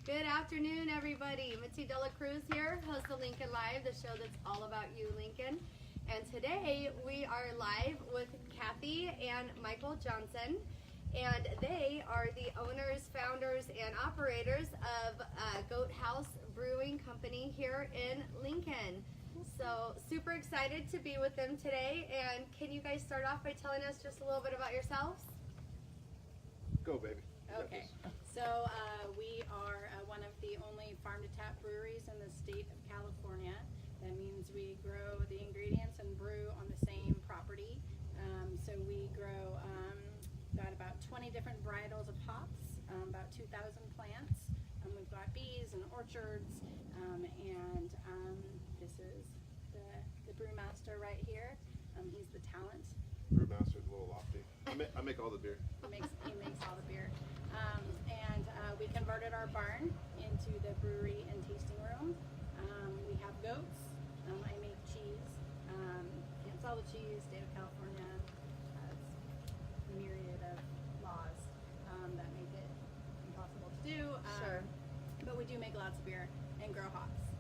Good afternoon, everybody. Mitzi Cruz here, host of Lincoln Live, the show that's all about you, Lincoln. And today we are live with Kathy and Michael Johnson, and they are the owners, founders, and operators of GoatHouse Brewing Company here in Lincoln. So super excited to be with them today. And can you guys start off by telling us just a little bit about yourselves? Go, baby. Okay, so we are one of the only farm-to-tap breweries in the state of California. That means we grow the ingredients and brew on the same property. So we grow got about 20 different varietals of hops, about 2,000 plants. We've got bees and orchards, and this is the brewmaster right here. He's the talent. Brewmaster's a little lofty. I make all the beer. He makes all the beer. And we converted our barn into the brewery and tasting room. We have goats. I make cheese. Can't sell the cheese. State of California has a myriad of laws that make it impossible to do. Sure. But we do make lots of beer and grow hops.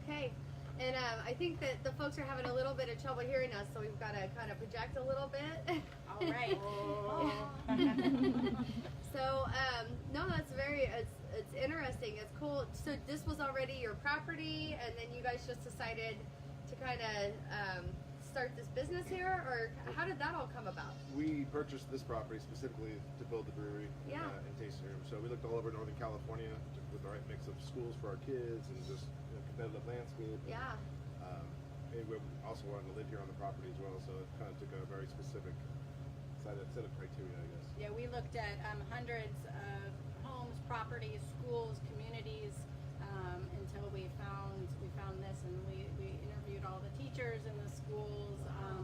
Okay. And I think that the folks are having a little bit of trouble hearing us, so we've got to kind of project a little bit. All right. So, no, that's it's interesting. It's cool. So this was already your property, and then you guys just decided to kind of start this business here, or how did that all come about? We purchased this property specifically to build the brewery Yeah. And tasting room. So we looked all over Northern California with the right mix of schools for our kids and just competitive landscape. Yeah. And we also wanted to live here on the property as well, so it kind of took a very specific set of criteria, I guess. Yeah, we looked at hundreds of homes, properties, schools, communities, until we found this, and we interviewed all the teachers in the schools.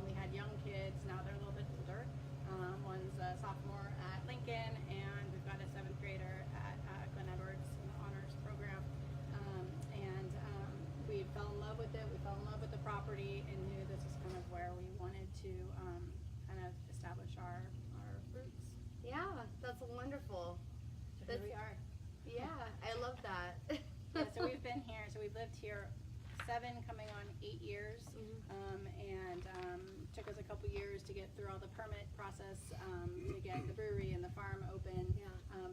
We had young kids. Now they're a little bit older. One's a sophomore at Lincoln, and we've got a 7th grader at Glen Edwards in the honors program. And we fell in love with it. We fell in love with the property and knew this is kind of where we wanted to kind of establish our roots. Yeah, that's wonderful. So here we are. Yeah, I love that. Yeah, so we've been here. So we've lived here 7, coming on 8 years, and took us a couple years to get through all the permit process to get the brewery and the farm open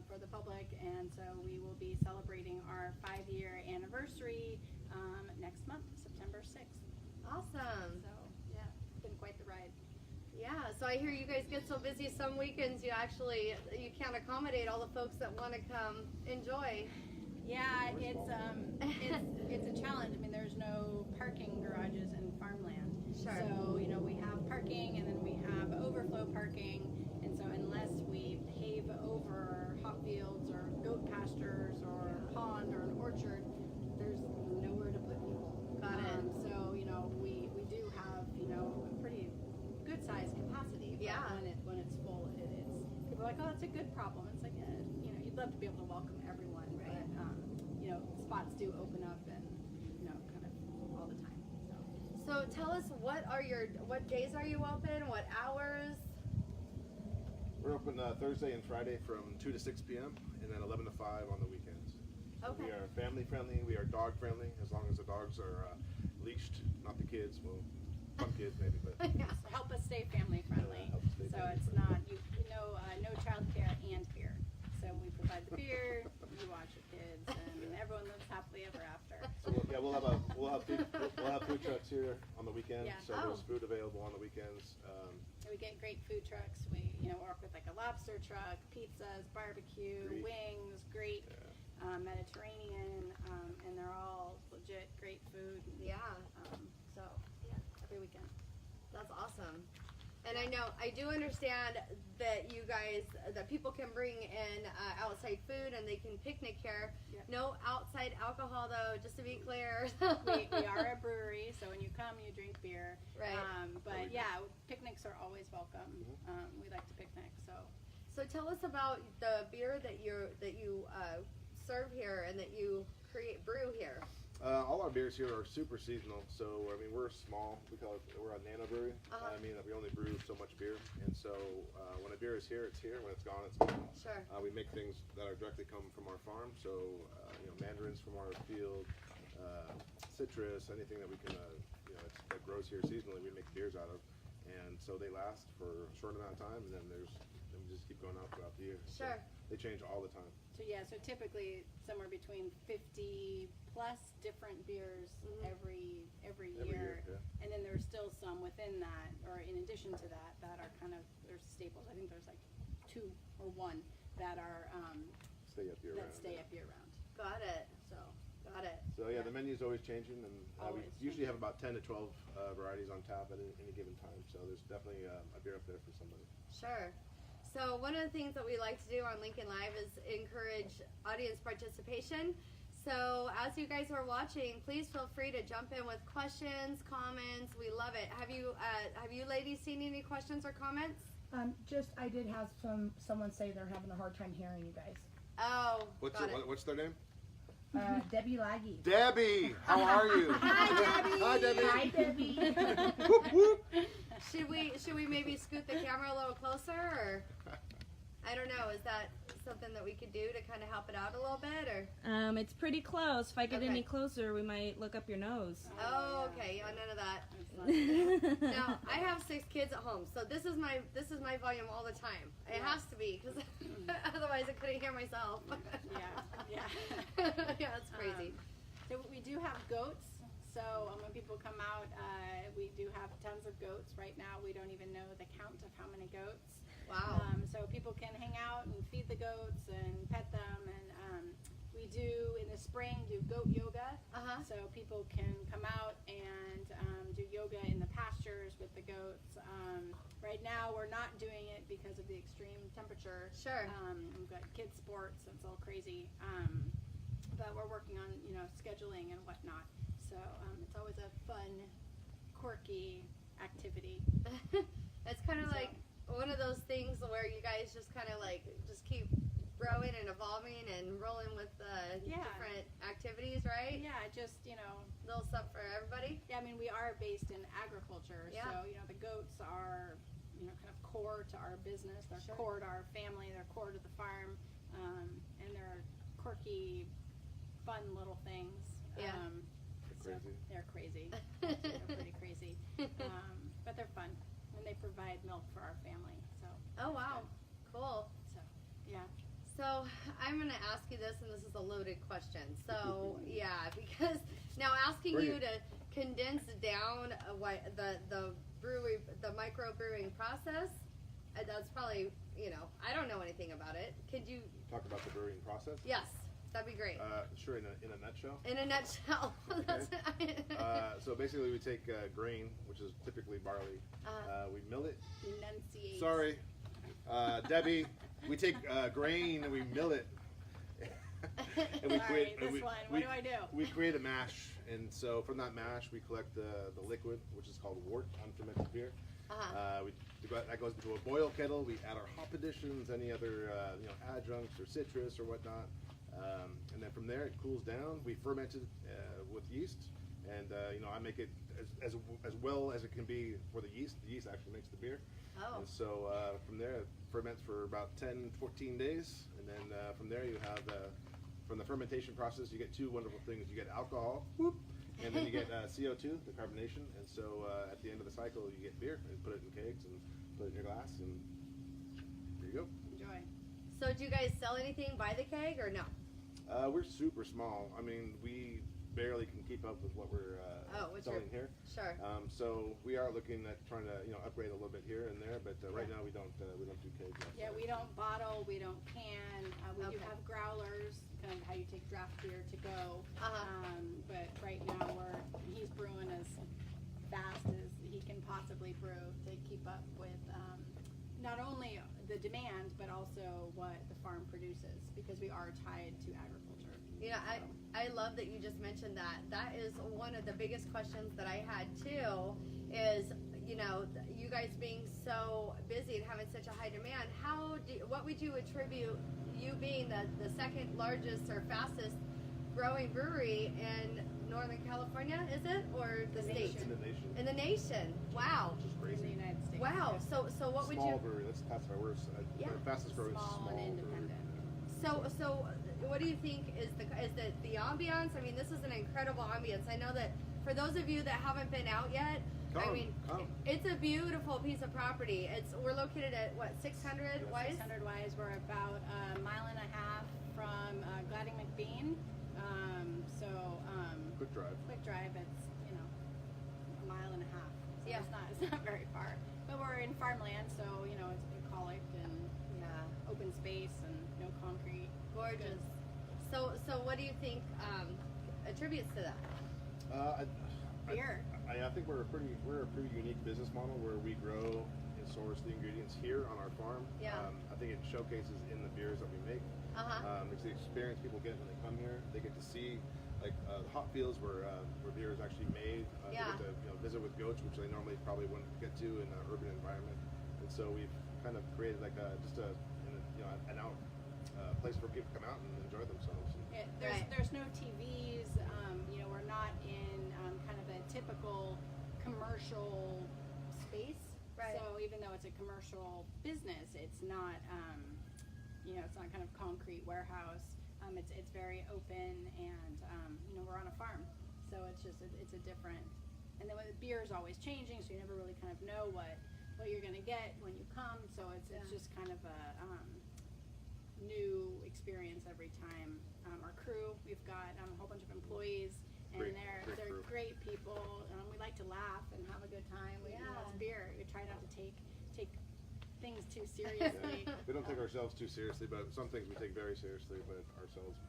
for the public. And so we will be celebrating our 5-year anniversary next month, September 6th. Awesome. So yeah, it's been quite the ride. Yeah, so I hear you guys get so busy some weekends you can't accommodate all the folks that want to come enjoy. Yeah, it's a challenge. I mean, there's no parking garages in farmland. Sure. So, we have parking, and then we have overflow parking. And so unless we pave over hop fields or goat pastures or a pond or an orchard, there's nowhere to put people. Got it. So, we do have, a pretty good sized capacity. But Yeah. when it's full, it's people are like, oh, that's a good problem. It's like, you'd love to be able to welcome everyone, right? But spots do open up, and kind of all the time. So tell us, what days are you open? What hours? We're open Thursday and Friday from 2 to 6 p.m. and then 11 to 5 on the weekends. Okay. We are family friendly. We are dog friendly, as long as the dogs are leashed, not the kids. Well, some kids maybe, but Yeah. So help us stay family friendly. Help us stay So family it's friendly. not no child care and beer. So we provide the beer, you watch the kids, and everyone lives happily ever after. So we'll have food trucks here on the weekends. Yeah. So there's food available on the weekends. We get great food trucks. We work with like a lobster truck, pizzas, barbecue, Great. wings, great Mediterranean, and they're all legit great food. Yeah. So every weekend. That's awesome. And I do understand that that people can bring in outside food and they can picnic here. Yep. No outside alcohol though, just to be clear. we are a brewery, so when you come, you drink beer. Right. But yeah, picnics are always welcome. We like to picnic. So tell us about the beer that you serve here and that you brew here. All our beers here are super seasonal, so I mean we're small. We're a nano brewery. I mean we only brew so much beer, and so when a beer is here, it's here. When it's gone, it's gone. Sure. We make things that are directly come from our farm, so mandarins from our field, citrus, anything that we can that grows here seasonally, we make beers out of, and so they last for a short amount of time, and then we just keep going out throughout the year. Sure. So they change all the time. So typically somewhere between 50 plus different beers every year. Yeah. And then there's still some within that, or in addition to that, that are kind of, there's staples. I think there's like 2 or 1 that are Stay up year round. stay up year round. Got it. So Got it. So yeah, the menu's always changing, and we Always usually have about 10 to 12 varieties on tap at any given time. So there's definitely a beer up there for somebody. Sure. So one of the things that we like to do on Lincoln Live is encourage audience participation. So as you guys are watching, please feel free to jump in with questions, comments. We love it. Have you ladies seen any questions or comments? I did have someone say they're having a hard time hearing you guys. Oh, What's their name? Debbie Laggy. Debbie, how are you? Hi, Debbie. Hi, Debbie. Hi, Debbie. Whoop, whoop. Should we maybe scoot the camera a little closer, or I don't know, is that something that we could do to kind of help it out a little bit, or? It's pretty close. If I get Okay. any closer, we might look up your nose. Oh, okay. Yeah, none of that. Now, I have 6 kids at home, so this is my volume all the time. It has to be, because otherwise I couldn't hear myself. Yeah. Yeah, it's crazy. So we do have goats. So when people come out, we do have tons of goats. Right now, we don't even know the count of how many goats. Wow. So people can hang out and feed the goats and pet them, and we do in the spring do goat yoga. So people can come out and do yoga in the pastures with the goats. Right now we're not doing it because of the extreme temperature. Sure. We've got kids sports, and it's all crazy. But we're working on scheduling and whatnot. So it's always a fun, quirky activity. It's kind of like one of those things where you guys just kind of like just keep growing and evolving and rolling with different activities, right? Yeah, just Little stuff for everybody. Yeah, I mean we are based in agriculture, Yeah. so the goats are kind of core to our business. They're Sure. core to our family. They're core to the farm, and they're quirky, fun little things. Yeah. They're crazy. They're pretty crazy, but they're fun, and they provide milk for our family. So. Oh wow, cool. So, yeah. So I'm going to ask you this, and this is a loaded question. So yeah, because now asking you to condense down the brewery, the micro-brewing process, that's probably, I don't know anything about it. Could you Talk about the brewing process? Yes, that'd be great. Sure, in a nutshell. In a nutshell. So basically we take grain, which is typically barley. We mill it. Enunciate. Sorry, Debbie. We take grain and we mill it. And we Sorry, and what do I do? We create a mash, and so from that mash we collect the liquid, which is called wort, unfermented beer. That goes into a boil kettle. We add our hop additions, any other adjuncts or citrus or whatnot, and then from there it cools down. We ferment it with yeast, and I make it as well as it can be for the yeast. The yeast actually makes the beer. Oh. And so from there it ferments for about 10-14 days, and then from there you have from the fermentation process you get 2 wonderful things. You get alcohol, whoop, and then you get CO2, the carbonation, and so at the end of the cycle you get beer, and put it in kegs and put it in your glass, and there you go. Enjoy. So do you guys sell anything by the keg or no? We're super small. I mean, we barely can keep up with what we're selling here. Sure. So we are looking at trying to upgrade a little bit here and there, but right now we don't do kegs. Yeah, we don't bottle, we don't can. We do Okay. have growlers, kind of how you take draft beer to go. But right now he's brewing as fast as he can possibly brew to keep up with not only the demand but also what the farm produces, because we are tied to agriculture. I love that you just mentioned that. That is one of the biggest questions that I had too, is you guys being so busy and having such a high demand, what would you attribute you being the second largest or fastest growing brewery in Northern California, is it? Or the state? In the nation. In the nation. Wow. Which is In the crazy. United States. Wow. So what would Small you brewery. That's our worst. Yeah. The fastest growing Small small and brewery. independent. so what do you think is the ambiance? I mean, this is an incredible ambiance. I know that for those of you that haven't been out yet, Come. it's a beautiful piece of property. We're located at what, 600 Wise? 600 Wise. We're about a mile and a half from Gladding McBean. Quick drive. It's a mile and a half. So Yeah. It's not very far. But we're in farmland, so it's bucolic and open space and no concrete. Gorgeous. So what do you think attributes to that? Beer. I think we're a pretty unique business model where we grow and source the ingredients here on our farm. Yeah. I think it showcases in the beers that we make. It's the experience people get when they come here. They get to see the hop fields where beer is actually made. They get to visit with goats, which they normally probably wouldn't get to in an urban environment. And so we've kind of created an out place for people to come out and enjoy themselves. There's no TVs. We're not in kind of a typical commercial space. Right. So even though it's a commercial business, it's not it's not kind of concrete warehouse. It's very open, and we're on a farm, so it's a different. And then the beer is always changing, so you never really kind of know what you're gonna get when you come. So it's just kind of a new experience every time. Our crew, we've got a whole bunch of employees, and they're great people. We like to laugh and have a good time. It's beer. We try not to take things too seriously. We don't take ourselves too seriously, but some things we take very seriously, but ourselves.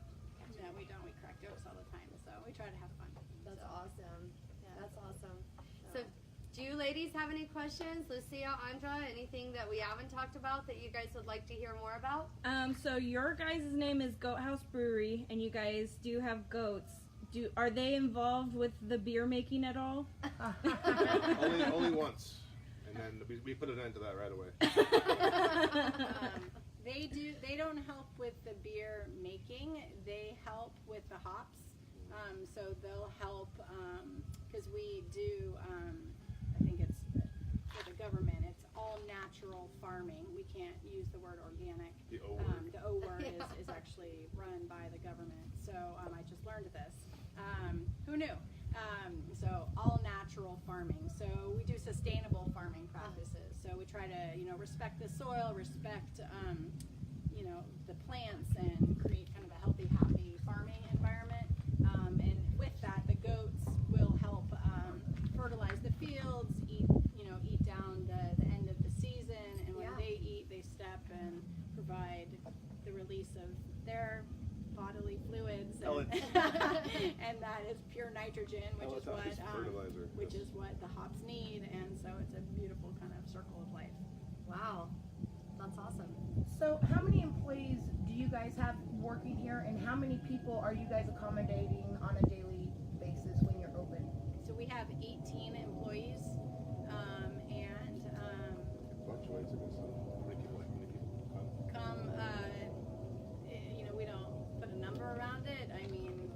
No, we don't. We crack jokes all the time, so we try to have fun. That's awesome. Yeah. That's awesome. So do you ladies have any questions? Lucia, Andra, anything that we haven't talked about that you guys would like to hear more about? So your guys' name is GoatHouse Brewery, and you guys do have goats. Are they involved with the beer making at all? only once, and then we put an end to that right away. They don't help with the beer making. They help with the hops. So they'll help because we do. I think it's for the government. It's all natural farming. We can't use the word organic. The O word. The O word is actually run by the government. So I just learned this. Who knew? So all natural farming. So we do sustainable farming practices. So we try to respect the soil, respect the plants, and create kind of a healthy, happy farming environment. And with that, the goats will help fertilize the fields, eat down the end of the season, and when they eat, they step and provide the release of their bodily fluids, and that is pure nitrogen, which is what the hops need, and so it's a beautiful kind of circle of life. Wow, that's awesome. So how many employees do you guys have working here, and how many people are you guys accommodating on a daily basis when you're open? So we have 18 employees, and It fluctuates, I guess. How many people come? we don't put a number around it. I mean,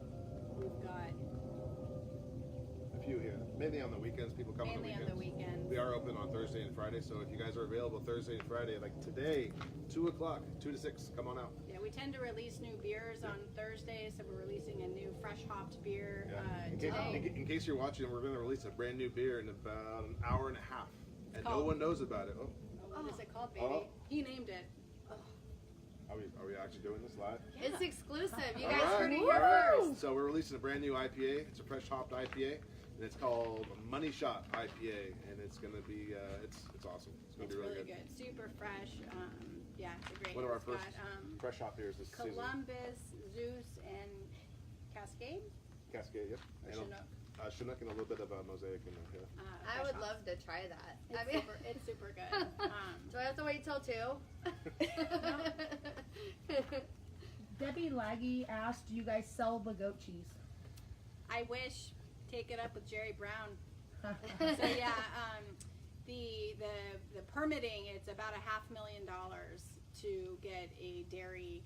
we've got A few here. Mainly on the weekends. People come mainly on the weekends. We are open on Thursday and Friday, so if you guys are available Thursday and Friday, like today, 2 o'clock, 2 to 6, come on out. Yeah, we tend to release new beers on Thursdays, so we're releasing a new fresh hopped beer today. In case you're watching, we're going to release a brand new beer in about an hour and a half, and no called- one knows about it. Oh, What is it called, baby? Oh. He named it. are we actually doing this live? It's exclusive. You All guys right, heard it all here right. first. So we're releasing a brand new IPA. It's a fresh hopped IPA, and it's called Money Shot IPA, and it's going to be it's awesome. It's going to be really good. Super fresh. It's a great. One of our it's first got, fresh hop beers this season. Columbus, Zeus, and Cascade. Cascade, yep. Or And Chinook. Chinook and a little bit of Mosaic in there. Yeah. I Fresh would hops. love to try that. It's super good. Do I have to wait till 2? Debbie Laggy asked, do you guys sell the goat cheese? I wish. Take it up with Jerry Brown. So yeah, the permitting, it's about $500,000 to get a dairy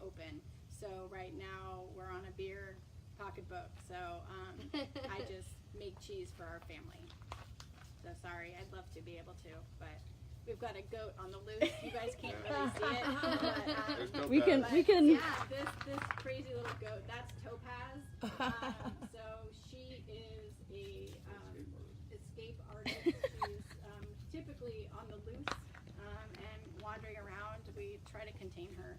open. So right right now we're on a beer pocketbook, so I just make cheese for our family. So sorry, I'd love to be able to, but we've got a goat on the loose. You guys can't really see it, but we can. yeah, this crazy little goat. That's Topaz. So she is a escape artist. She's typically on the loose and wandering around. We try to contain her.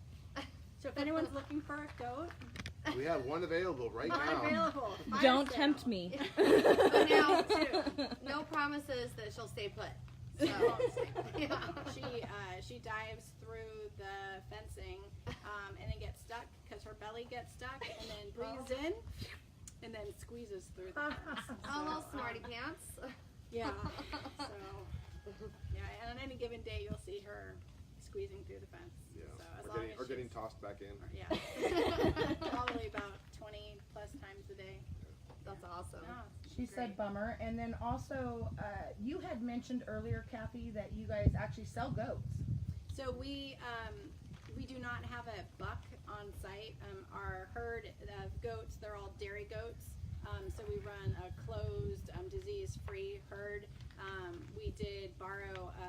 So if anyone's looking for a goat, We have one available right not now. available. Fire Don't sale. tempt me. But now, no promises that she'll stay put. So, yeah. She dives through the fencing and then gets stuck because her belly gets stuck, and then breathes in and then squeezes through the fence. Oh, little smarty pants. Yeah. So yeah, and on any given day you'll see her squeezing through the fence. Yeah. So as Or long getting, as or getting she's- tossed back in. Yeah. Probably about 20 plus times a day. That's awesome. No, She great. said bummer. And then also, you had mentioned earlier, Kathy, that you guys actually sell goats. So we do not have a buck on site. Our herd of goats, they're all dairy goats. So we run a closed, disease-free herd. We did borrow a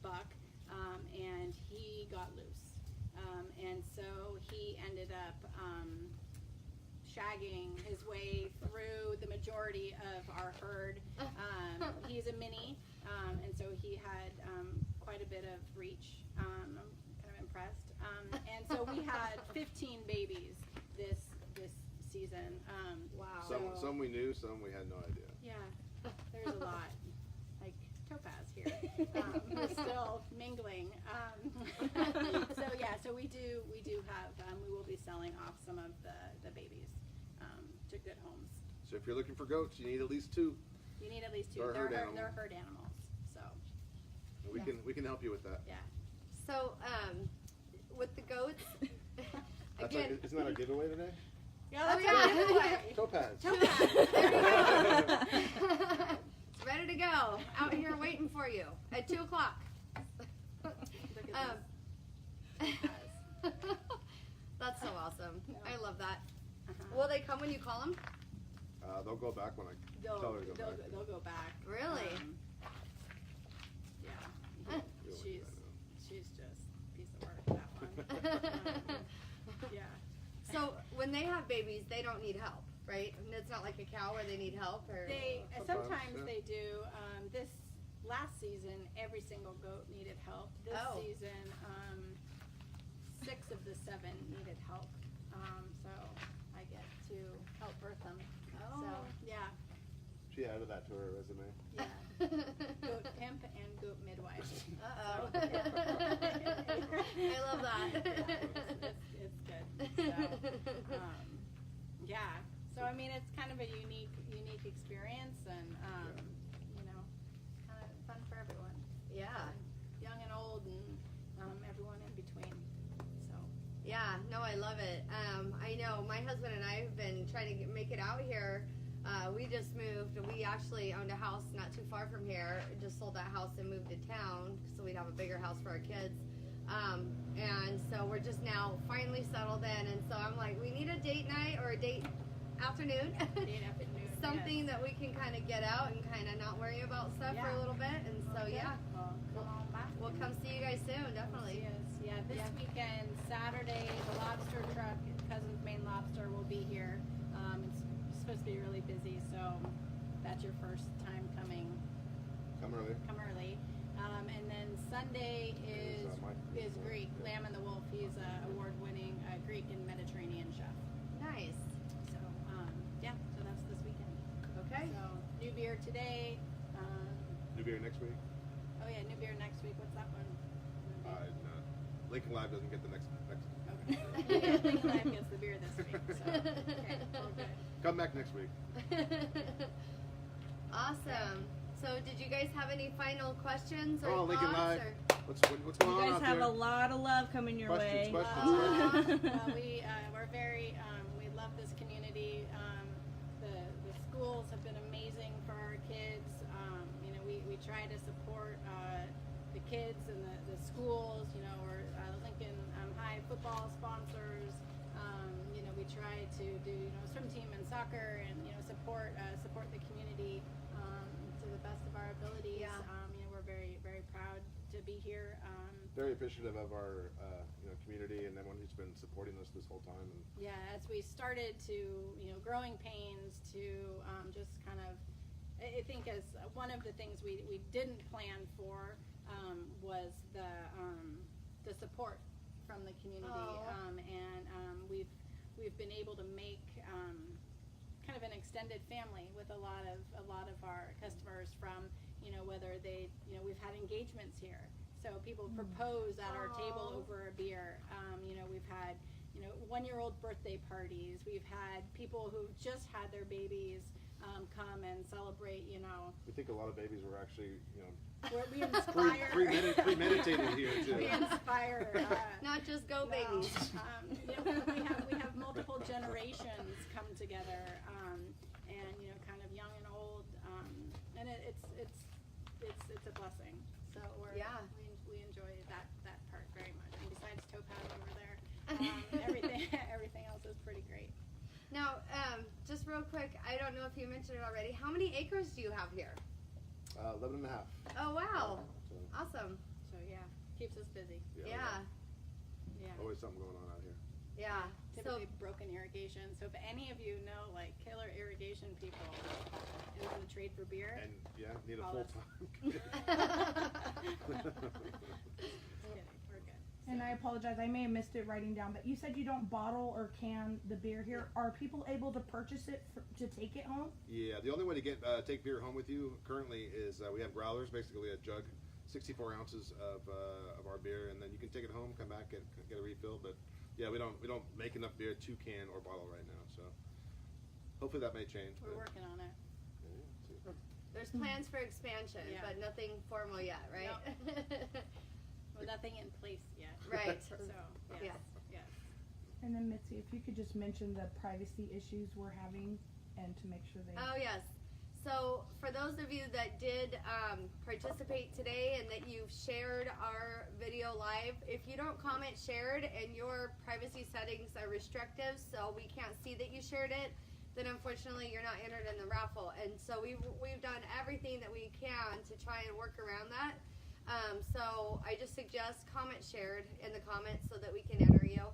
buck, and he got loose. And so he ended up shagging his way through the majority of our herd. He's a mini, and so he had quite a bit of reach. I'm kind of impressed. And so we had 15 babies this season. Wow. Some we knew, some we had no idea. Yeah, there's a lot. Like Topaz here. We're still mingling. So we do have, we will be selling off some of the babies to good homes. So if you're looking for goats, you need at least 2. You need at least 2. They're They're herd herd animals. So And we can help you with that. yeah. So, with the goats, That's again, like, isn't that our giveaway today? Yeah, Oh, yeah. a giveaway. Topaz. it's ready to go. Out here waiting for you at 2 o'clock. Look at That's so awesome. Yeah. I love that. Uh-huh. Will they come when you call them? They'll go back when I tell her to go back. They'll go back. Really? Yeah. Really, She's just a piece of work, that one. Yeah. So when they have babies, they don't need help, right? And it's not like a cow where they need help, or They Sometimes, sometimes yeah. they do. This last season, every single goat needed help. This Oh. season, 6 of the 7 needed help. So I get to help birth them. Oh. So yeah, She added that to her resume. yeah. Goat pimp and goat midwife. Uh-oh. So, I love that. It's good. So, yeah. So I mean, it's kind of a unique experience, and you know, kind of fun for everyone. Yeah. Young and old, and everyone in between. So Yeah, no, I love it. I know my husband and I have been trying to make it out here. We just moved. We actually owned a house not too far from here. Just sold that house and moved to town so we'd have a bigger house for our kids. And so we're just now finally settled in. And so I'm like, we need a date night or a date afternoon. date afternoon. Something that we can kind of get out and kind of not worry about stuff for a Yeah. little bit. And so Okay. yeah, Well, come on back. we'll come see you guys soon, definitely. Yes. Yeah. This weekend, Saturday, the lobster truck, Cousin's Main Lobster, will be here. It's supposed to be really busy, so that's your first time coming. Come early. Come early. And then Sunday is Greek, Lamb and the Wolf. He's an award-winning Greek and Mediterranean chef. Nice. So yeah, so that's this weekend. Okay. So new beer today. New beer next week. Oh yeah, new beer next week. What's that one? No. Lincoln Live doesn't get the next. Okay. Yeah, Lincoln Live gets the beer this week. So okay, all good. Come back next week. Awesome. So, did you guys have any final questions or Oh, Lincoln thoughts? Live. Or? What's going You on guys out have there? a lot of love coming your Questions, way. questions. Well, we're very we love this community. The schools have been amazing for our kids. You know, we try to support the kids and the schools. You know, we're Lincoln High football sponsors. to do swim team and soccer and support the community to the best of our abilities. Yeah. We're very very proud to be here. Very appreciative of our community and everyone who's been supporting us this whole time. And Yeah, as we started to growing pains to just kind of, I think as one of the things we didn't plan for was the support from the community, and we've been able to make kind of an extended family with a lot of our customers from whether they we've had engagements here, so people propose at our table over a beer. We've had 1-year-old birthday parties. We've had people who just had their babies come and celebrate. we think a lot of babies were actually We inspire. premeditated here too. We inspire. Not just go No. babies. We have multiple generations come together, and kind of young and old, and it's a blessing. So we enjoy that part very much. And besides Topaz over there, everything else is pretty great. Now, just real quick, I don't know if you mentioned it already. How many acres do you have here? 11 and a half. Oh wow, So, awesome. So yeah, keeps us busy. Yeah, Yeah. Always something going on out here. yeah. So Typically broken irrigation. So if any of you know killer irrigation people and want to trade for beer, And need a Call full us. time. just kidding, we're good. And I apologize, I may have missed it writing down, but you said you don't bottle or can the beer here. Are people able to purchase it to take it home? Yeah, the only way to take beer home with you currently is we have growlers, basically a jug, 64 ounces of our beer, and then you can take it home, come back, get a refill. But yeah, we don't make enough beer to can or bottle right now, so hopefully that may change. We're but- working on it. Yeah, there's plans for expansion, Yeah. but nothing formal yet, right? Well, nothing in place yet. Right. So Yeah. yes. And then Mitzi, if you could just mention the privacy issues we're having and to make sure they... Oh yes. So for those of you that did participate today and that you've shared our video live, if you don't comment shared and your privacy settings are restrictive, so we can't see that you shared it, then unfortunately you're not entered in the raffle. And so we've done everything that we can to try and work around that. So I just suggest comment shared in the comments so that we can enter you,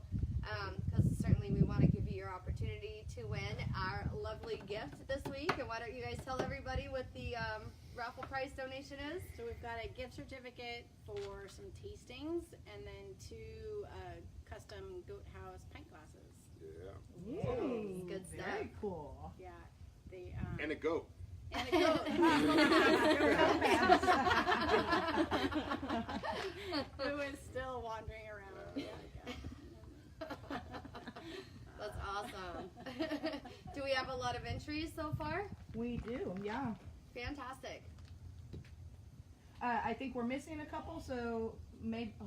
because certainly we want to give you your opportunity to win our lovely gift this week. And why don't you guys tell everybody what the raffle prize donation is? So we've got a gift certificate for some tastings and then 2 custom GoatHouse pint glasses. Yeah. Yay, Good stuff. Very cool. Yeah. The And a goat. and a goat. Who is still wandering around. Yeah. That's awesome. Do we have a lot of entries so far? We do, yeah. Fantastic. I think we're missing a couple, so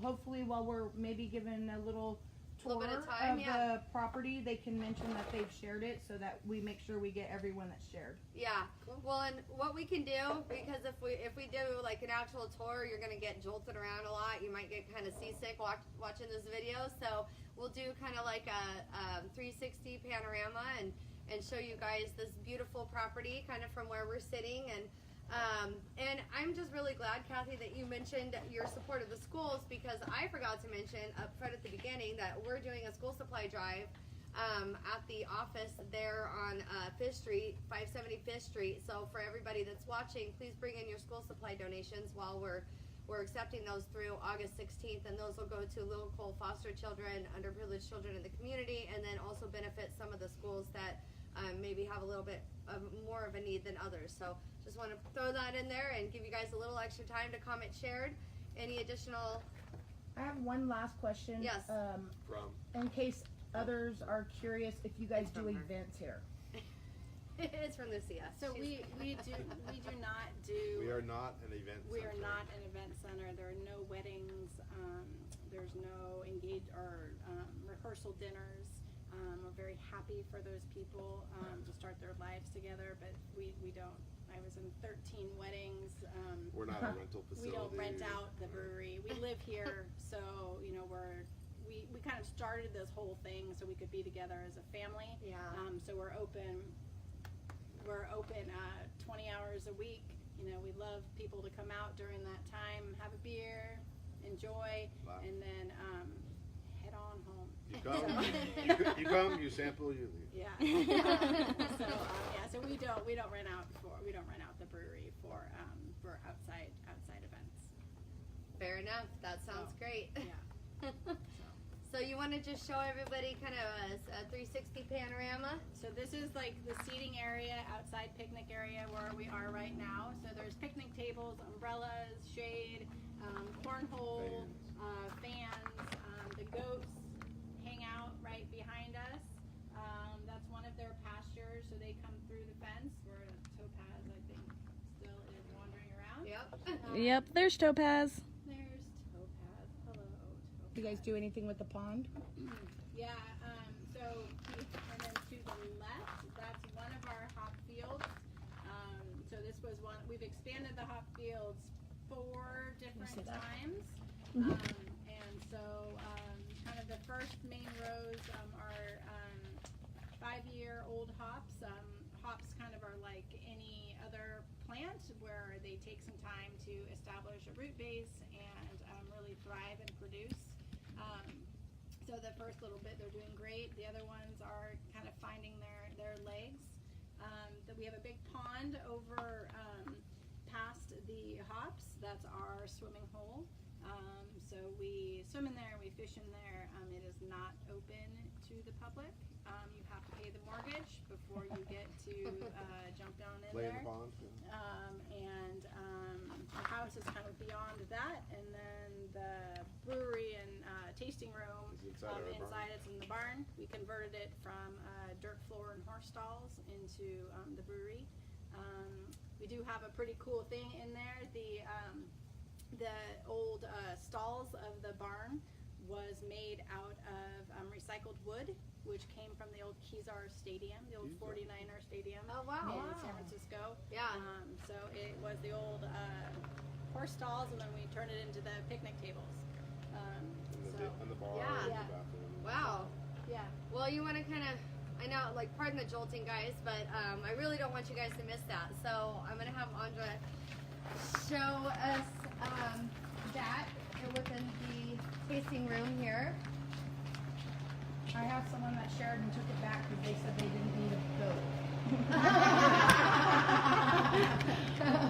hopefully while we're maybe given a little tour Little bit of time, the property, they can mention that they've shared it so that we make sure we get everyone that's shared. Yeah. Well, and what we can do, because if we do like an actual tour, you're gonna get jolted around a lot. You might get kind of seasick watching this video. So we'll do kind of like a 360 panorama and show you guys this beautiful property kind of from where we're sitting. And I'm just really glad, Kathy, that you mentioned your support of the schools, because I forgot to mention up front at the beginning that we're doing a school supply drive at the office there on 5th Street, 570 5th Street. So for everybody that's watching, please bring in your school supply donations while we're accepting those through August 16th, and those will go to local foster children, underprivileged children in the community, and then also benefit some of the schools that maybe have a little bit more of a need than others. So just want to throw that in there and give you guys a little extra time to comment shared. Any additional? I have one last question. Yes. From. In case others are curious if you guys It's do from her. events here. It's from Lucia. So we do not do. We are not an event We are center. not an event center. There are no weddings. There's no rehearsal dinners. We're very happy for those people to start their lives together, but we don't. I was in 13 weddings. We're not a rental We facility. don't rent out the brewery. We live here, so we kind of started this whole thing so we could be together as a family. Yeah. So we're open 20 hours a week. You know, we love people to come out during that time, have a beer, enjoy, Wow. and then head on home. You come, you come, you sample, you leave. Yeah. So we don't rent out the brewery for outside events. Fair enough. That sounds great. Yeah. So you want to just show everybody kind of a 360 panorama? So this is like the seating area, outside picnic area where we are right now. So there's picnic tables, umbrellas, shade, cornhole, fans. The goats hang out right behind us. That's one of their pastures, so they come through the fence where Topaz, I think, still is wandering around. Yep. Yep, there's Topaz. There's Topaz. Hello, Topaz. Do you guys do anything with the pond? Yeah, and then to the left, that's one of our hop fields. So this was one, we've expanded the hop fields 4 different see that? times. And so kind of the first main rows are 5-year-old hops. Hops kind of are like any other plant where they take some time to establish a root base and really thrive and produce. So the first little bit they're doing great. The other ones are kind of finding their legs. We have a big pond over past the hops. That's our swimming hole. So we swim in there, we fish in there. It is not open to the public. You have to pay the mortgage before you get to jump down in Play there. in the pond. And the house is kind of beyond that, and then the brewery and tasting room Is inside our barn. inside it's in the barn. We converted it from dirt floor and horse stalls into the brewery. We do have a pretty cool thing in there. The old stalls of the barn was made out of recycled wood, which came from the old Kezar Stadium, the old Kezar. 49er Stadium Oh, wow. in Wow. San Francisco. Yeah. So it was the old horse stalls, and then we turned it into the picnic tables. And the bar, Yeah. and Yeah. the bathroom. Wow. Yeah. Well, you want to kind of, I know, like, pardon the jolting, guys, but I really don't want you guys to miss that. So I'm going to have Andra show us that within the tasting room here. I have someone that shared and took it back because they said they didn't need a goat.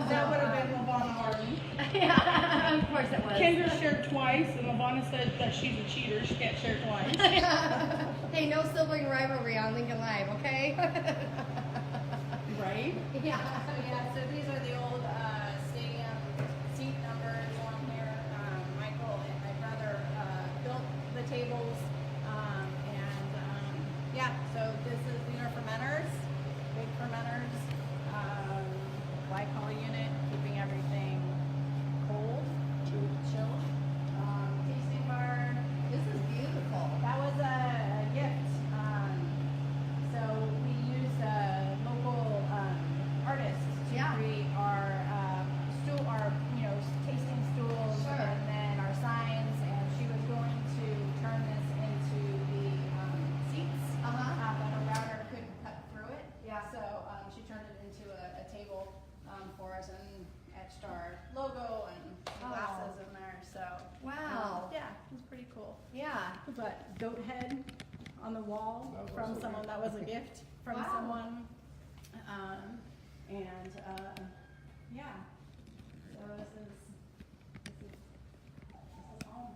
That would have been Lavana Harden. Yeah, of course it was. Kendra shared twice, and Lavana said that she's a cheater. She can't share twice. Hey, no sibling rivalry on Lincoln Live, okay? Right? Yeah, so these are the old stadium seat numbers on here. Michael and my brother built the tables, so these are fermenters, big fermenters, glycol unit, keeping everything cold, chilled. Tasting bar. This is beautiful. That was a gift. So we used local artists to Yeah. create our tasting stools, Sure. and then our signs. And she was going to turn this into the seats, but a router couldn't cut through it. Yeah. So she turned it into a table for us and etched our logo and some glasses in there. So Wow. yeah, it was pretty cool. Yeah. But goat head on the wall That was from so someone. good. That was a gift from Wow. someone. Yeah. So this is home.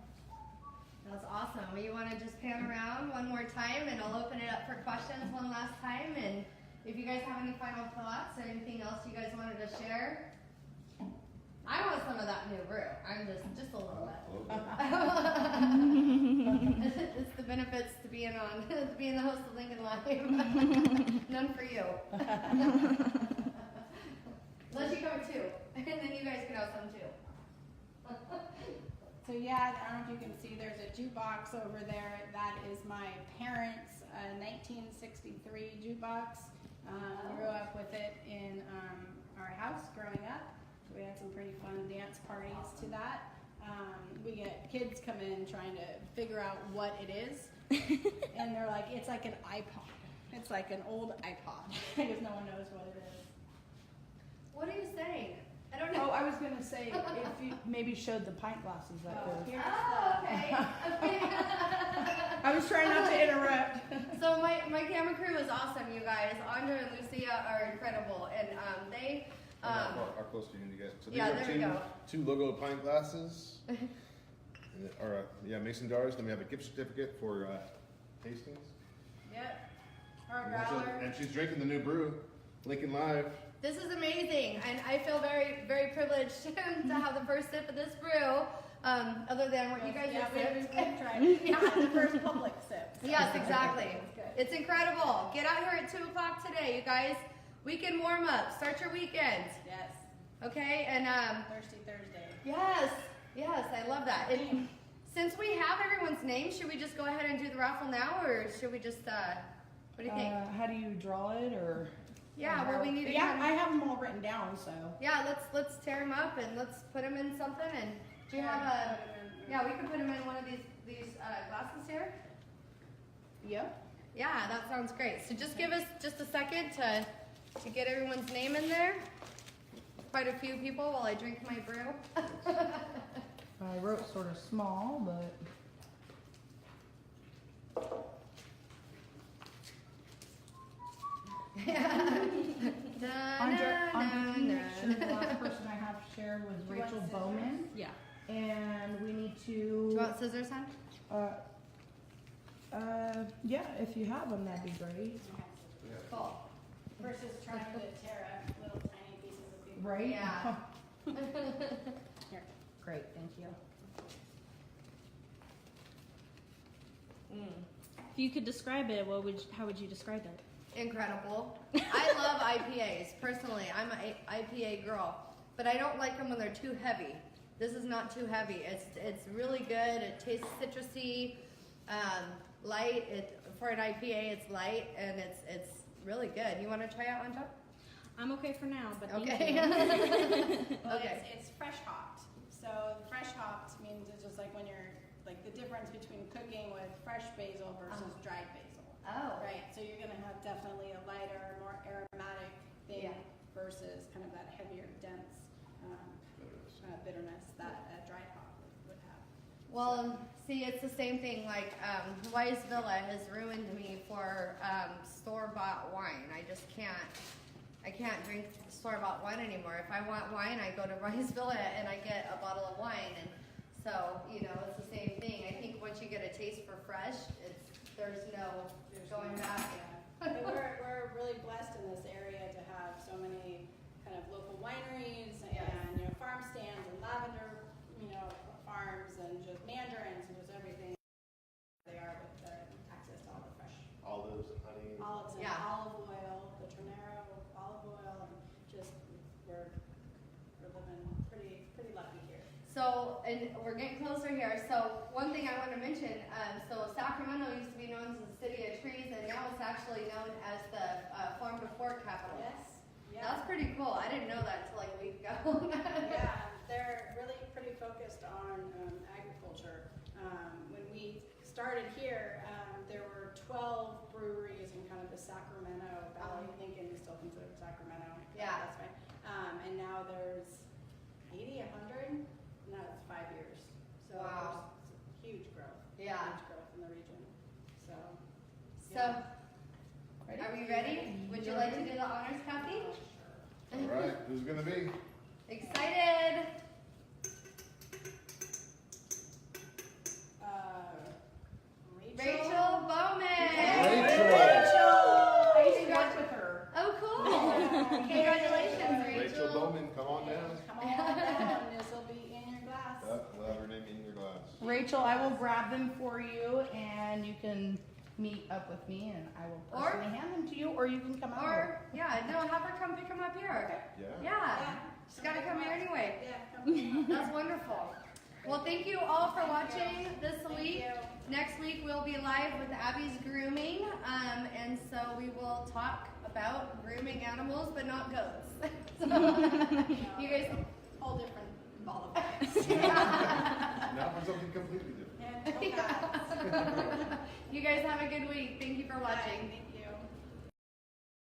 That's awesome. Well, you want to just pan around one more time, and I'll open it up for questions one last time. And if you guys have any final thoughts or anything else you guys wanted to share, I want some of that new brew. I'm just a little bit. It's the benefits to being the host of Lincoln Live. None for you. Unless you come too, and then you guys can have some too. So yeah, I don't know if you can see, there's a jukebox over there. That is my parents' 1963 jukebox. Grew up with it in our house growing up. So we had some pretty fun dance parties to that. we get kids come in trying to figure out what it is, and they're like, it's like an iPod. It's like an old iPod because no one knows what it is. What are you saying? I don't know. Oh, I was gonna say if you maybe showed the pint glasses that Here's Oh, okay. I was trying not to interrupt. So my camera crew is awesome, you guys. Andra and Lucia are incredible, and they. How close do you need to get? So these Yeah, are there we go. two logo pint glasses, or mason jars. Then we have a gift certificate for tastings. Yep. Or a And that's growler. and she's drinking the new brew, Lincoln Live. This is amazing, and I feel very, very privileged to have the first sip of this brew, other than what you guys just we sipped. tried it. Yeah, the first public sip. So. Yes, exactly. It's good. It's incredible. Get out here at 2 o'clock today, you guys. Weekend warm up. Start your weekend. Yes. Okay, and Thirsty Thursday. yes, I love that. And since we have everyone's name, should we just go ahead and do the raffle now, or should we just? What do you think? How do you draw it, or? Yeah, well, we need to. Yeah, I have them all written down, so. Yeah, let's tear them up and let's put them in something. And do you have a? Yeah, we can put them in one of these glasses here. Yep. Yeah, that sounds great. So just give us just a second to get everyone's name in there. Quite a few people while I drink my brew. I wrote sort of small, but. Andre, make sure the last person I have shared was Do you want Rachel scissors? Bowman, Yeah. and we need Do you to. want scissors, hon? Yeah, if you have them, that'd be great. Cool. Versus trying to tear up little tiny pieces of paper. Right? Yeah. Here. Great, thank you. If you could describe it, how would you describe it? Incredible. I love IPAs personally. I'm an IPA girl, but I don't like them when they're too heavy. This is not too heavy. It's really good. It tastes citrusy, light. For an IPA, it's light and it's really good. You want to try out, Anja? I'm okay for now, but thank Okay. you. Well, Okay. it's fresh hopped. So fresh hopped means it's just like when you're, like the difference between cooking with fresh basil versus dried basil. Oh. Right, so you're gonna have definitely a lighter, more aromatic thing Yeah. versus kind of that heavier, dense bitterness that a dried hop would have. Well, see, it's the same thing. Like Wise Villa has ruined me for store-bought wine. I just can't. I can't drink store-bought wine anymore. If I want wine, I go to Wise Villa and I get a bottle of wine. And so, it's the same thing. I think once you get a taste for fresh, there's no going back. And we're really blessed in this area to have so many kind of local wineries and farm stands and lavender, farms and just mandarins and just everything they are with access to all the fresh Olives and honey. olives and Yeah. olive oil, the Tronero olive oil, and just we're living pretty lucky here. So, and we're getting closer here. So, one thing I want to mention, so Sacramento used to be known as the city of trees, and now it's actually known as the farm to fork capital. Yes. Yeah. That's pretty cool. I didn't know that until like a week ago. Yeah, they're really pretty focused on agriculture. When we started here, there were 12 breweries in kind of the Sacramento Valley. Lincoln is still considered Sacramento. Yeah. That's right. And now there's 80, 100. Now it's 5 years. So Wow. there's huge growth. Yeah. Huge growth in the region. So. So, are we ready? Would you like to do the honors, Kathy? All right, who's it gonna be? Excited. Rachel Bowman. Rachel. I used to work with her. Oh, cool. Congratulations, Rachel. Rachel Bowman, come on down. Come on down. This will be in your glass. We'll have her name in your glass. Rachel, I will grab them for you, and you can meet up with me, and I will Or- personally hand them to you, or you can come out. Or, have her come pick them up here. Yeah. Yeah. She's got to come here anyway. Yeah, come That's wonderful. Well, thank you all for watching this week. Next week we'll be live with Abby's grooming, and so we will talk about grooming animals, but not goats. So, you guys, whole different ball of wax. something completely different. And go Cats. You guys have a good week. Thank you for watching. Bye.